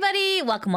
everybody? Welcome.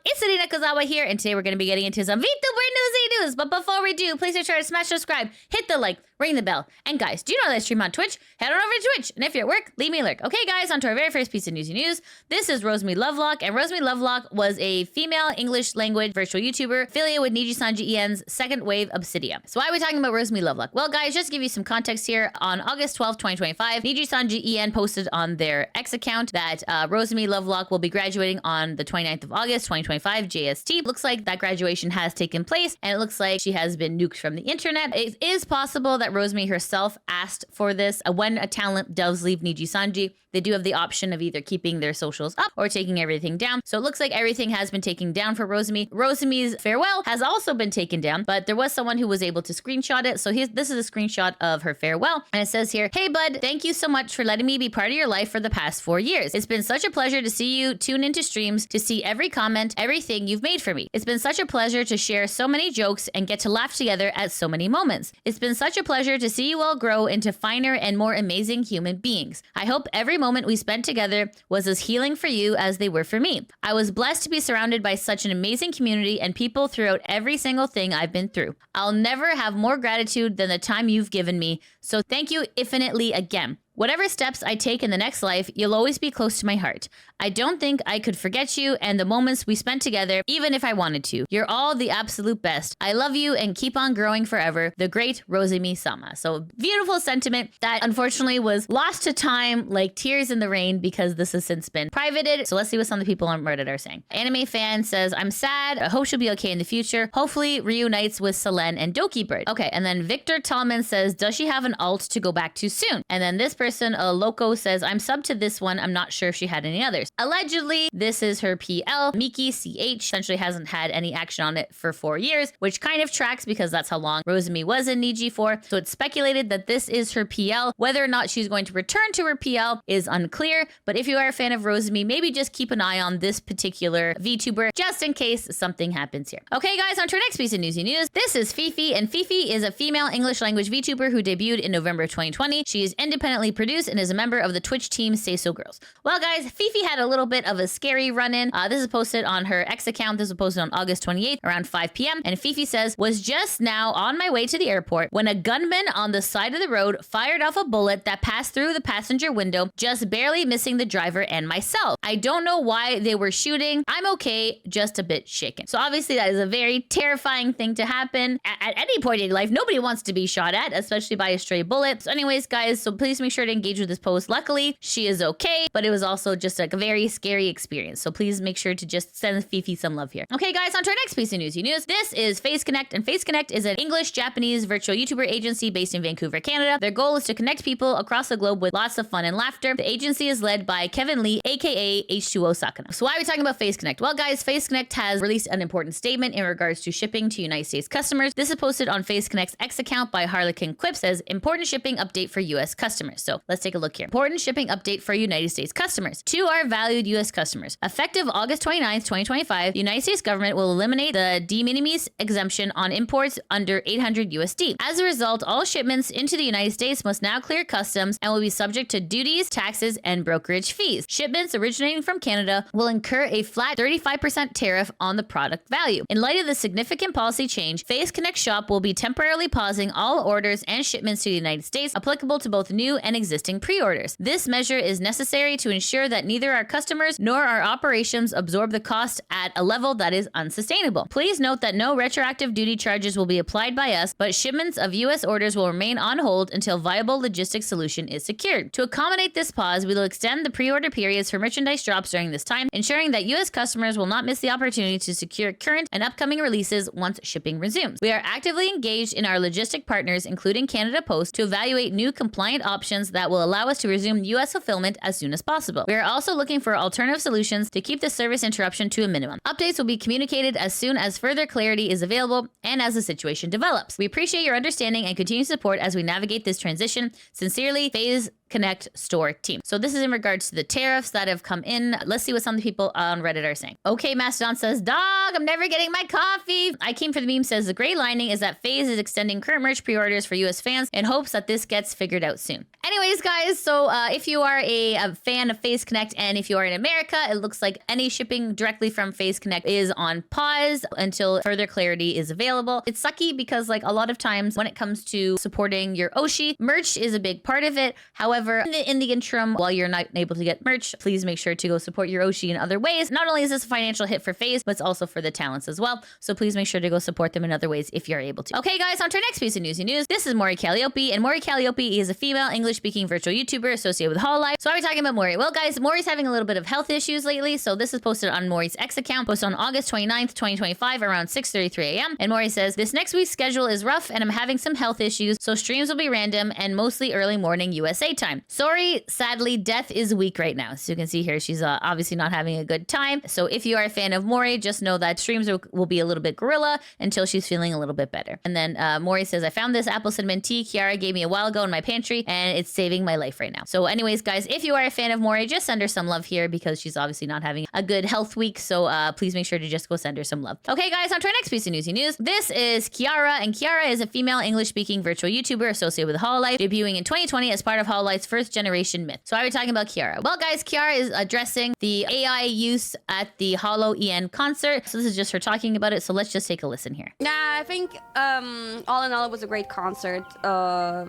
It's Athena here, and today we're going to be getting into some VTuber Newsy news. But before we do, please make sure to smash subscribe, hit the like, ring the bell. And guys, do you know that I stream on Twitch? Head on over to Twitch. And if you're at work, leave me a lurk. Okay, guys, on to our very first piece of Newsy news. This is Rosemi Lovelock, and Rosemi Lovelock was a female English language virtual YouTuber affiliated with NIJISANJI EN's second wave Obsidia. So why are we talking about Rosemi Lovelock? Well, guys, just to give you some context here, on August 12th, 2025, NIJISANJI EN posted on their X account that Rosemi Lovelock will be graduating on the 29th of August, 2025, JST. Looks like that graduation has taken place, and it looks like she has been nuked from the internet. It is possible that Rosemi herself asked for this. When a talent does leave NIJISANJI, they do have the option of either keeping their socials up or taking everything down. So it looks like everything has been taken down for Rosemi. Rosemi's farewell has also been taken down, but there was someone who was able to screenshot it. So this is a screenshot of her farewell. And it says here, "Hey bud, thank you so much for letting me be part of your life for the past 4 years. It's been such a pleasure to see you tune into streams, to see every comment, everything you've made for me. It's been such a pleasure to share so many jokes and get to laugh together at so many moments. It's been such a pleasure to see you all grow into finer and more amazing human beings. I hope every moment we spent together was as healing for you as they were for me. I was blessed to be surrounded by such an amazing community and people throughout every single thing I've been through. I'll never have more gratitude than the time you've given me, so thank you infinitely again. Whatever steps I take in the next life, you'll always be close to my heart. I don't think I could forget you and the moments we spent together, even if I wanted to. You're all the absolute best. I love you and keep on growing forever. The great Rosemi Sama." So beautiful sentiment that unfortunately was lost to time like tears in the rain because this has since been privated. So let's see what some of the people on Reddit are saying. Anime fan says, "I'm sad. I hope she'll be okay in the future. Hopefully reunites with Selene and Doki Bird." Okay, and then Victor Tallman says, "Does she have an alt to go back to soon?" And then this person, Loco, says, "I'm sub to this one. I'm not sure if she had any others." Allegedly, this is her PL. Milky CH essentially hasn't had any action on it for 4 years, which kind of tracks because that's how long Rosemi was in NIJI for. So it's speculated that this is her PL. Whether or not she's going to return to her PL is unclear. But if you are a fan of Rosemi, maybe just keep an eye on this particular VTuber just in case something happens here. Okay, guys, on to our next piece of Newsy news. This is FEFE, and FEFE is a female English language VTuber who debuted in November 2020. She is independently produced and is a member of the Twitch team Say So Girls. Well, guys, FEFE had a little bit of a scary run-in. This is posted on her X account. This was posted on August 28th around 5 p.m. And FEFE says, "Was just now on my way to the airport when a gunman on the side of the road fired off a bullet that passed through the passenger window, just barely missing the driver and myself. I don't know why they were shooting. I'm okay, just a bit shaken." So obviously that is a very terrifying thing to happen at any point in life. Nobody wants to be shot at, especially by a stray bullet. So anyways, guys, so please make sure to engage with this post. Luckily, she is okay, but it was also just like a very scary experience. So please make sure to just send FEFE some love here. Okay, guys, on to our next piece of Newsy news. This is Face Connect, and Face Connect is an English-Japanese virtual YouTuber agency based in Vancouver, Canada. Their goal is to connect people across the globe with lots of fun and laughter. The agency is led by Kevin Lee, aka H2O Sakana. So why are we talking about Face Connect? Well, guys, Face Connect has released an important statement in regards to shipping to United States customers. This is posted on Face Connect's X account by Harlequin Quip. Says, "Important shipping update for US customers." So let's take a look here. Important shipping update for United States customers. To our valued US customers, effective August 29th, 2025, the United States government will eliminate the de minimis exemption on imports under 800 USD. As a result, all shipments into the United States must now clear customs and will be subject to duties, taxes, and brokerage fees. Shipments originating from Canada will incur a flat 35% tariff on the product value. In light of the significant policy change, Face Connect Shop will be temporarily pausing all orders and shipments to the United States applicable to both new and existing pre-orders. This measure is necessary to ensure that neither our customers nor our operations absorb the cost at a level that is unsustainable. Please note that no retroactive duty charges will be applied by us, but shipments of US orders will remain on hold until viable logistics solution is secured. To accommodate this pause, we will extend the pre-order periods for merchandise drops during this time, ensuring that US customers will not miss the opportunity to secure current and upcoming releases once shipping resumes. We are actively engaged in our logistic partners, including Canada Post, to evaluate new compliant options that will allow us to resume US fulfillment as soon as possible. We are also looking for alternative solutions to keep the service interruption to a minimum. Updates will be communicated as soon as further clarity is available and as the situation develops. We appreciate your understanding and continued support as we navigate this transition. Sincerely, Phase Connect store team. So this is in regards to the tariffs that have come in. Let's see what some of the people on Reddit are saying. Okay, Mastodon says, dog, I'm never getting my coffee. I Came for the Meme says, the gray lining is that FaZe is extending current merch pre-orders for US fans in hopes that this gets figured out soon. Anyways, guys, so if you are a fan of FaZe Connect and if you are in America, it looks like any shipping directly from FaZe Connect is on pause until further clarity is available. It's sucky because like a lot of times when it comes to supporting your Oshi, merch is a big part of it. However, in the interim, while you're not able to get merch, please make sure to go support your Oshi in other ways. Not only is this a financial hit for FaZe, but it's also for the talents as well. So please make sure to go support them in other ways if you're able to. Okay, guys, on to our next piece of newsy news. This is Mori Calliope, and Mori Calliope is a female English-speaking virtual YouTuber associated with Hololive. So why are we talking about Mori? Well, guys, Mori's having a little bit of health issues lately. So this is posted on Mori's X account, posted on August 29th, 2025, around 6:33 a.m. And Mori says, this next week's schedule is rough and I'm having some health issues, so streams will be random and mostly early morning USA time. Sorry, sadly, death is weak right now. So you can see here, she's obviously not having a good time. So if you are a fan of Mori, just know that streams will be a little bit gorilla until she's feeling a little bit better. And then Mori says, I found this apple cinnamon tea Kiara gave me a while ago in my pantry and it's saving my life right now. So anyways, guys, if you are a fan of Mori, just send her some love here because she's obviously not having a good health week. So please make sure to just go send her some love. Okay, guys, on to our next piece of newsy news. This is Kiara, and Kiara is a female English-speaking virtual YouTuber associated with Hololive, debuting in 2020 as part of Hololive's first generation Myth. So why are we talking about Kiara? Well, guys, Kiara is addressing the AI use at the Hololive concert. So this is just her talking about it. So let's just take a listen here. Yeah, I think all in all, it was a great concert.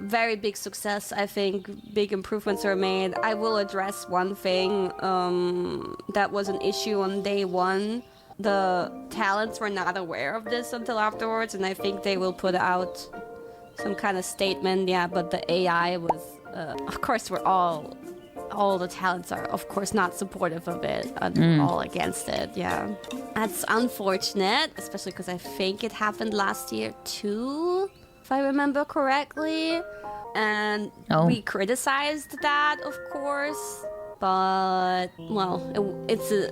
Very big success. I think big improvements were made. I will address one thing that was an issue on day one. The talents were not aware of this until afterwards, and I think they will put out some kind of statement. Yeah, but the AI was, of course, all the talents are, of course, not supportive of it. All against it. Yeah, that's unfortunate, especially because I think it happened last year too, if I remember correctly. And we criticized that, of course, but well, it's a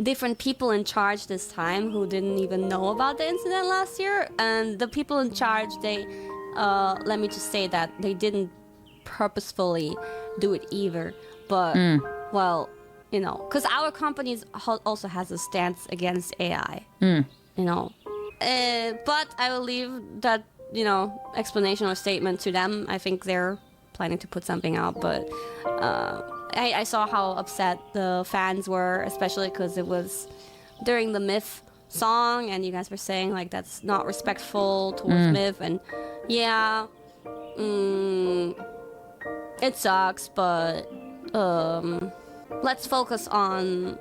different people in charge this time who didn't even know about the incident last year. And the people in charge, they let me just say that they didn't purposefully do it either, but well, you know, because our company also has a stance against AI, you know, but I will leave that, you know, explanation or statement to them. I think they're planning to put something out, but I saw how upset the fans were, especially because it was during the Myth song, and you guys were saying like that's not respectful towards Myth, and yeah, it sucks, but let's focus on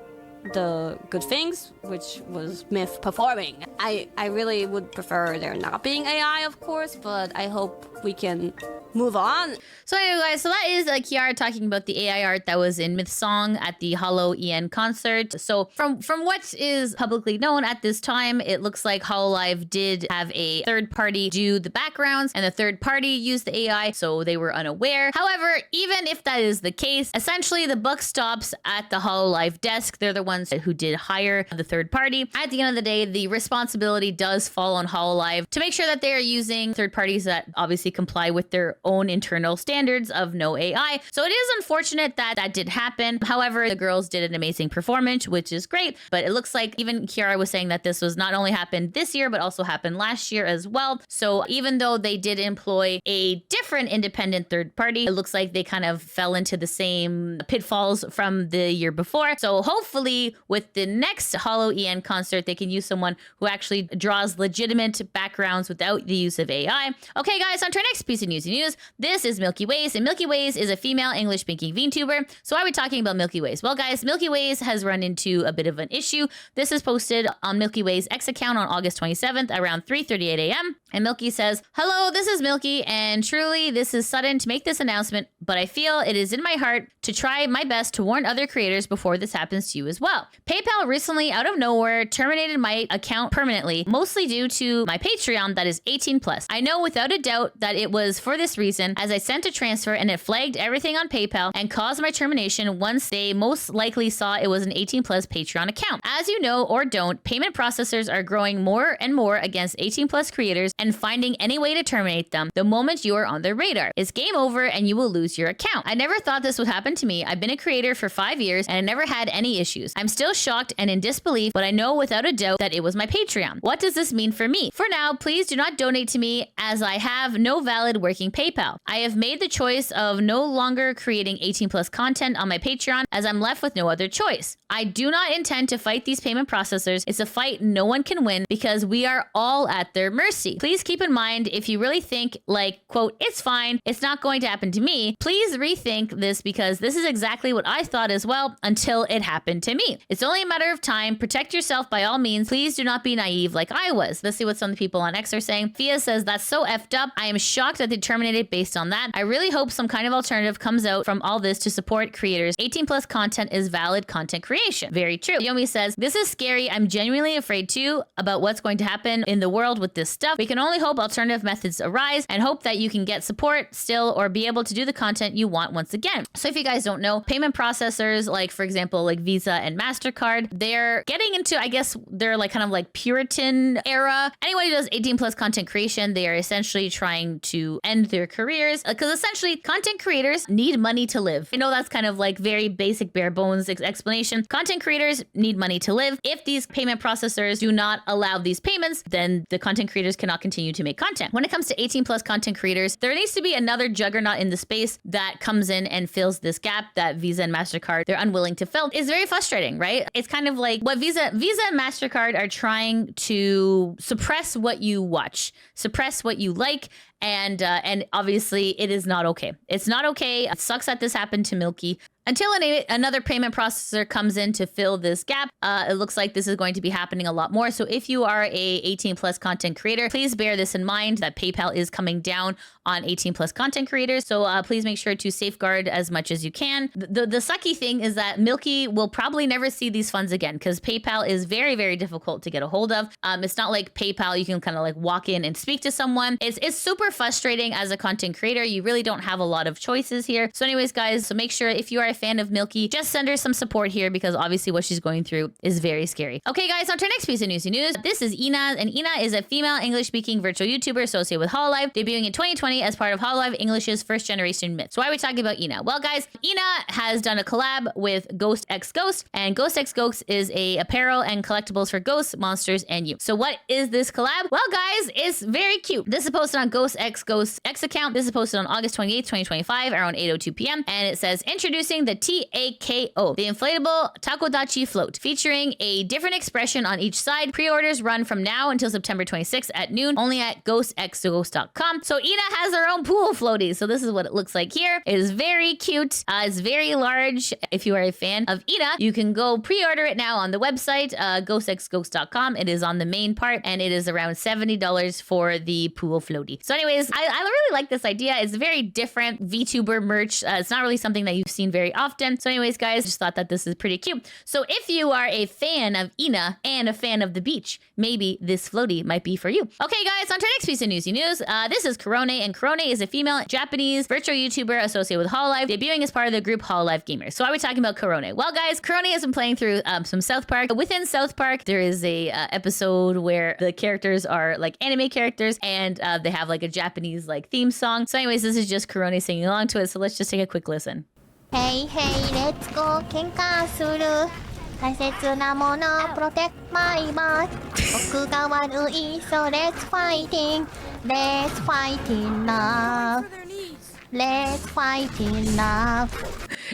the good things, which was Myth performing. I really would prefer there not being AI, of course, but I hope we can move on. So anyway, guys, so that is Kiara talking about the AI art that was in Myth's song at the Hololive concert. So from what is publicly known at this time, it looks like Hololive did have a third party do the backgrounds, and the third party used the AI, so they were unaware. However, even if that is the case, essentially the buck stops at the Hololive desk. They're the ones who did hire the third party. At the end of the day, the responsibility does fall on Hololive to make sure that they are using third parties that obviously comply with their own internal standards of no AI. So it is unfortunate that that did happen. However, the girls did an amazing performance, which is great. But it looks like even Kiara was saying that this was not only happened this year, but also happened last year as well. So even though they did employ a different independent third party, it looks like they kind of fell into the same pitfalls from the year before. So hopefully with the next Hololive concert, they can use someone who actually draws legitimate backgrounds without the use of AI. Okay, guys, on to our next piece of newsy news. This is Milky Ways, and Milky Ways is a female English-speaking VTuber. So why are we talking about Milky Ways? Well, guys, Milky Ways has run into a bit of an issue. This is posted on Milky Ways X account on August 27th around 3:38 a.m. And Milky says, hello, this is Milky, and truly this is sudden to make this announcement, but I feel it is in my heart to try my best to warn other creators before this happens to you as well. well. PayPal recently, out of nowhere, terminated my account permanently, mostly due to my Patreon that is 18 plus. I know without a doubt that it was for this reason, as I sent a transfer and it flagged everything on PayPal and caused my termination once they most likely saw it was an 18 plus Patreon account. As you know or don't, payment processors are growing more and more against 18 plus creators and finding any way to terminate them the moment you are on their radar. It's game over and you will lose your account. I never thought this would happen to me. I've been a creator for 5 years and I never had any issues. I'm still shocked and in disbelief, but I know without a doubt that it was my Patreon. What does this mean for me? For now, please do not donate to me as I have no valid working PayPal. I have made the choice of no longer creating 18 plus content on my Patreon as I'm left with no other choice. I do not intend to fight these payment processors. It's a fight no one can win because we are all at their mercy. Please keep in mind, if you really think like, quote, it's fine, it's not going to happen to me, please rethink this because this is exactly what I thought as well until it happened to me. It's only a matter of time. Protect yourself by all means. Please do not be naive like I was. Let's see what some of the people on X are saying. Fia says, that's so effed up. I am shocked that they terminated based on that. I really hope some kind of alternative comes out from all this to support creators. 18 plus content is valid content creation. Very true. Yomi says, this is scary. I'm genuinely afraid too about what's going to happen in the world with this stuff. We can only hope alternative methods arise and hope that you can get support still or be able to do the content you want once again. So if you guys don't know, payment processors like, for example, like Visa and MasterCard, they're getting into, I guess, they're like kind of like Puritan era. Anyone who does 18 plus content creation, they are essentially trying to end their careers because essentially content creators need money to live. I know that's kind of like very basic bare bones explanation. Content creators need money to live. If these payment processors do not allow these payments, then the content creators cannot continue to make content. When it comes to 18 plus content creators, there needs to be another juggernaut in the space that comes in and fills this gap that Visa and MasterCard, they're unwilling to fill. It's very frustrating, right? It's kind of like what Visa and MasterCard are trying to suppress what you watch, suppress what you like, and obviously it is not okay. It's not okay. It sucks that this happened to Milky. Until another payment processor comes in to fill this gap, it looks like this is going to be happening a lot more. So if you are a 18 plus content creator, please bear this in mind that PayPal is coming down on 18 plus content creators. So please make sure to safeguard as much as you can. The sucky thing is that Milky will probably never see these funds again because PayPal is very, very difficult to get a hold of. It's not like PayPal, you can kind of like walk in and speak to someone. It's super frustrating as a content creator. You really don't have a lot of choices here. So anyways, guys, so make sure if you are a fan of Milky, just send her some support here because obviously what she's going through is very scary. Okay, guys, on to our next piece of Newsy news. This is Ina, and Ina is a female English-speaking virtual YouTuber associated with Hololive, debuting in 2020 as part of Hololive English's first generation Mythos. So why are we talking about Ina? Well, guys, Ina has done a collab with Ghost X Ghost, and Ghost X Ghost is a apparel and collectibles for ghosts, monsters, and you. So what is this collab? Well, guys, it's very cute. This is posted on Ghost X Ghost X account. This is posted on August 28th, 2025, around 8:02 p.m. And it says, introducing the TAKO, the inflatable Takodachi float, featuring a different expression on each side. Pre-orders run from now until September 26th at noon, only at ghostxghost.com. So Ina has her own pool floaty. So this is what it looks like here. It is very cute. It's very large. If you are a fan of Ina, you can go pre-order it now on the website, ghostxghost.com. It is on the main part, and it is around $70 for the pool floaty. So anyways, I really like this idea. It's very different VTuber merch. It's not really something that you've seen very often. So anyways, guys, just thought that this is pretty cute. So if you are a fan of Ina and a fan of the beach, maybe this floaty might be for you. Okay, guys, on to our next piece of Newsy news. This is Korone, and Korone is a female Japanese virtual YouTuber associated with Hololive, debuting as part of the group Hololive Gamers. So why are we talking about Korone? Well, guys, Korone has been playing through some South Park. Within South Park, there is a episode where the characters are like anime characters, and they have like a Japanese like theme song. So anyways, this is just Korone singing along to it. So let's just take a quick listen. Hey, hey, let's go 喧嘩する大切なもの protect my body 僕が悪い so let's fighting let's fighting now let's fighting now.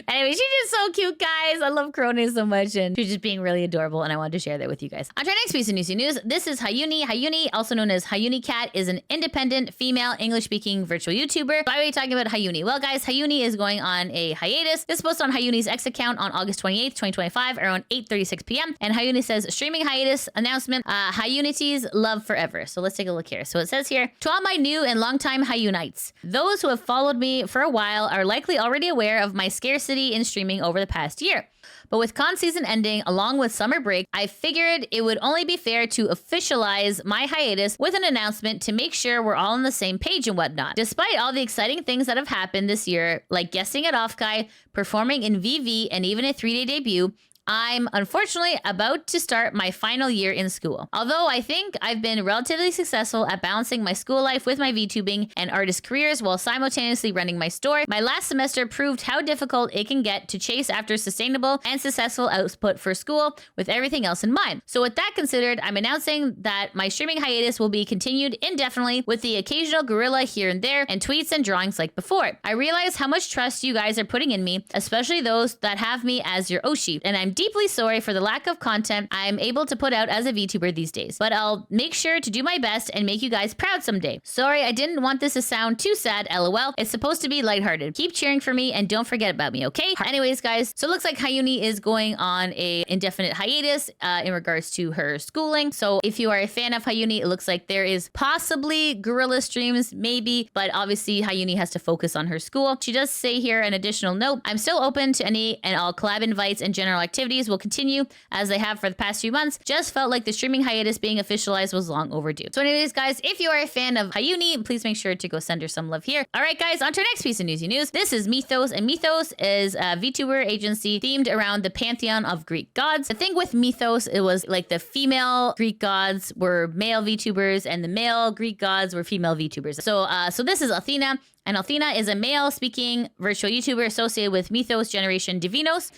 Anyway, she's just so cute, guys. I love Korone so much, and she's just being really adorable, and I wanted to share that with you guys. On to our next piece of Newsy news. This is Hayuni. Hayuni, also known as Hayuni Cat, is an independent female English-speaking virtual YouTuber. Why are we talking about Hayuni? Well, guys, Hayuni is going on a hiatus. This posted on Hayuni's X account on August 28th, 2025, around 8:36 p.m. And Hayuni says, streaming hiatus announcement, Hayunities love forever. So let's take a look here. So it says here, to all my new and longtime Hayunites, those who have followed me for a while are likely already aware of my scarcity intensity in streaming over the past year. But with con season ending along with summer break, I figured it would only be fair to officialize my hiatus with an announcement to make sure we're all on the same page and whatnot. Despite all the exciting things that have happened this year, like guesting at Offguy, performing in VV, and even a 3-day debut, I'm unfortunately about to start my final year in school. Although I think I've been relatively successful at balancing my school life with my VTubing and artist careers while simultaneously running my store, my last semester proved how difficult it can get to chase after sustainable and successful output for school with everything else in mind. So with that considered, I'm announcing that my streaming hiatus will be continued indefinitely with the occasional guerrilla here and there and tweets and drawings like before. I realize how much trust you guys are putting in me, especially those that have me as your Oshi, and I'm deeply sorry for the lack of content I'm able to put out as a VTuber these days, but I'll make sure to do my best and make you guys proud someday. Sorry, I didn't want this to sound too sad, lol. It's supposed to be lighthearted. Keep cheering for me and don't forget about me, okay? Anyways, guys, so it looks like Hayuni is going on a indefinite hiatus in regards to her schooling. So if you are a fan of Hayuni, it looks like there is possibly guerrilla streams, maybe, but obviously Hayuni has to focus on her school. She does say here an additional note, I'm still open to any and all collab invites and general activities will continue as they have for the past few months. Just felt like the streaming hiatus being officialized was long overdue. So anyways, guys, if you are a fan of Hayuni, please make sure to go send her some love here. All right, guys, on to our next piece of Newsy news. This is Mythos, and Mythos is a VTuber agency themed around the pantheon of Greek gods. The thing with Mythos, it was like the female Greek gods were male VTubers and the male Greek gods were female VTubers. So this is Athena. And Athena is a male-speaking virtual YouTuber associated with Mythos Generation Divinos.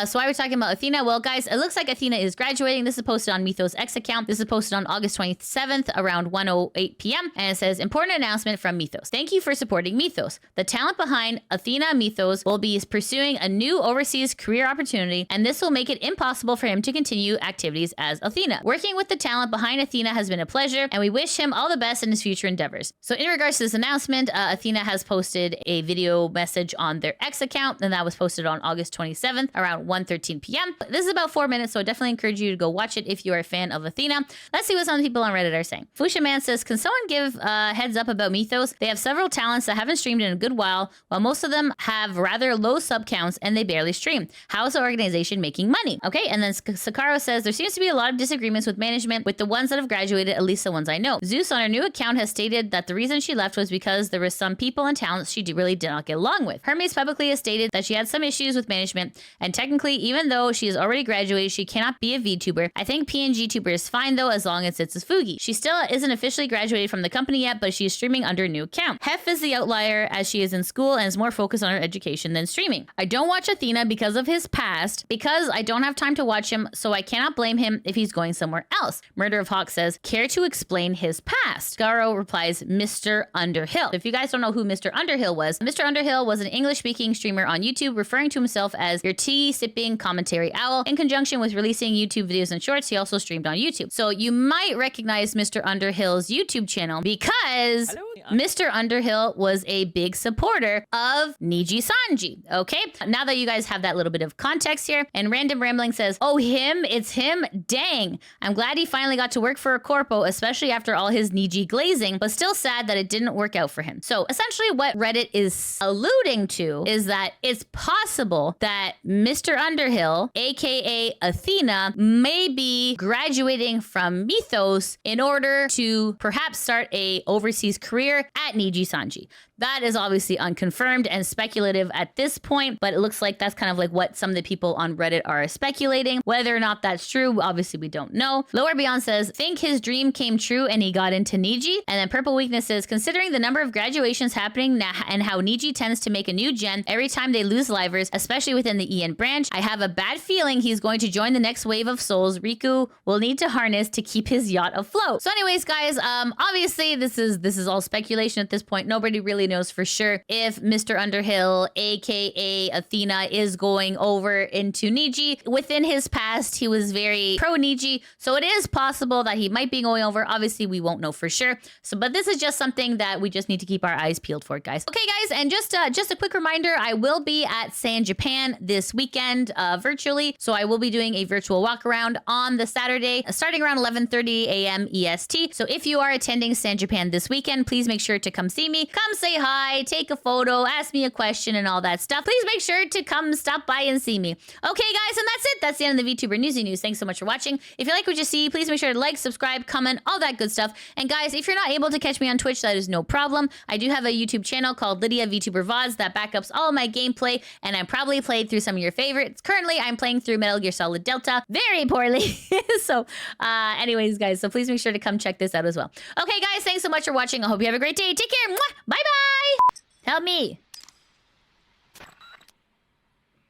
So why are we talking about Athena? Well, guys, it looks like Athena is graduating. This is posted on Mythos X account. This is posted on August 27th around 1:08 p.m. And it says, important announcement from Mythos. Thank you for supporting Mythos. The talent behind Athena Mythos will be pursuing a new overseas career opportunity, and this will make it impossible for him to continue activities as Athena. Working with the talent behind Athena has been a pleasure, and we wish him all the best in his future endeavors. So in regards to this announcement, Athena has posted a video message on their X account, and that was posted on August 27th around 1:13 p.m. This is about 4 minutes, so I definitely encourage you to go watch it if you are a fan of Athena. Let's see what some people on Reddit are saying. Fusha Man says, can someone give a heads up about Mythos? They have several talents that haven't streamed in a good while most of them have rather low sub counts and they barely stream. How is the organization making money? Okay, and then Sakaro says, there seems to be a lot of disagreements with management with the ones that have graduated, at least the ones I know. Zeus on her new account has stated that the reason she left was because there were some people and talents she really did not get along with. Hermes publicly has stated that she had some issues with management, and technically, even though she has already graduated, she cannot be a VTuber. I think PNG tuber is fine though, as long as it's a Fugi. She still isn't officially graduated from the company yet, but she is streaming under a new account. Hef is the outlier as she is in school and is more focused on her education than streaming. I don't watch Athena because of his past, because I don't have time to watch him, so I cannot blame him if he's going somewhere else. Murder of Hawk says, care to explain his past? Garo replies, Mr. Underhill. If you guys don't know who Mr. Underhill was, Mr. Underhill was an English-speaking streamer on YouTube, referring to himself as your tea-sipping commentary owl. In conjunction with releasing YouTube videos and shorts, he also streamed on YouTube. So you might recognize Mr. Underhill's YouTube channel because Mr. Underhill was a big supporter of NIJISANJI. Okay, now that you guys have that little bit of context here, and Random Rambling says, oh, him? It's him? Dang. I'm glad he finally got to work for a corpo, especially after all his Niji glazing, but still sad that it didn't work out for him. So essentially what Reddit is alluding to is that it's possible that Mr. Underhill, aka Athena, may be graduating from Mythos in order to perhaps start a overseas career at NIJISANJI. That is obviously unconfirmed and speculative at this point, but it looks like that's kind of like what some of the people on Reddit are speculating. Whether or not that's true, obviously we don't know. Lower Beyond says, think his dream came true and he got into NIJI. And then Purple Weakness says, considering the number of graduations happening now and how NIJI tends to make a new gen every time they lose livers, especially within the EN branch, I have a bad feeling he's going to join the next wave of souls Riku will need to harness to keep his yacht afloat. So anyways, guys, obviously this is all speculation at this point. Nobody really knows for sure if Mr. Underhill, aka Athena, is going over into NIJI. Within his past, he was very pro NIJI, so it is possible that he might be going over. Obviously, we won't know for sure. So, but this is just something that we just need to keep our eyes peeled field for it, guys. Okay, guys, and just a quick reminder, I will be at San Japan this weekend virtually. So I will be doing a virtual walk around on the Saturday, starting around 11:30 a.m. EST. So if you are attending San Japan this weekend, please make sure to come see me. Come say hi, take a photo, ask me a question and all that stuff. Please make sure to come stop by and see me. Okay, guys, and that's it. That's the end of the VTuber Newsy News. Thanks so much for watching. If you like what you see, please make sure to like, subscribe, comment, all that good stuff. And guys, if you're not able to catch me on Twitch, that is no problem. I do have a YouTube channel called Lidia VTuber VODs that backups all of my gameplay, and I probably played through some of your favorites. Currently, I'm playing through Metal Gear Solid Delta very poorly. So, anyways, guys, so please make sure to come check this out as well. Okay, guys, thanks so much for watching. I hope you have a great day. Take care. Bye-bye. Help me.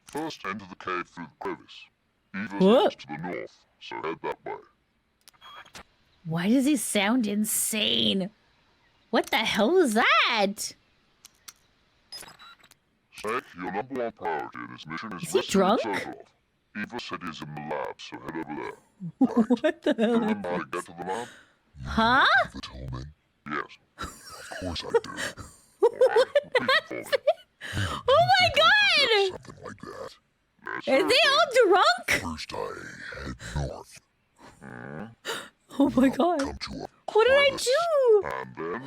First, enter the cave through the crevice. Eva's What? is to the north, so head that way. Why does he sound insane? What the hell was that? Snake, your number one priority in this mission is he drunk? Sokolov. Eva said he's in the lab, so head over there. What the hell? Remember how to get to the lab? Huh? Eva told me. Yes. Of course I do. Alright, repeat it for me. Oh my god! Something like that. That's Are they all drunk? First I head north. Oh my god. Come to a What did I crevice, do? And then...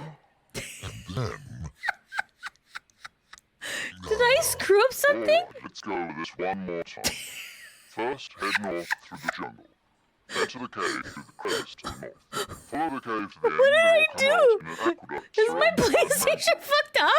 Did I screw up something? Alright, let's go over this one more time. First, head north through the jungle. Enter the cave through the crevice to the north. Follow the cave to the end. What did I and you'll come out do? in an aqueduct Is my surrounded by PlayStation fucked up?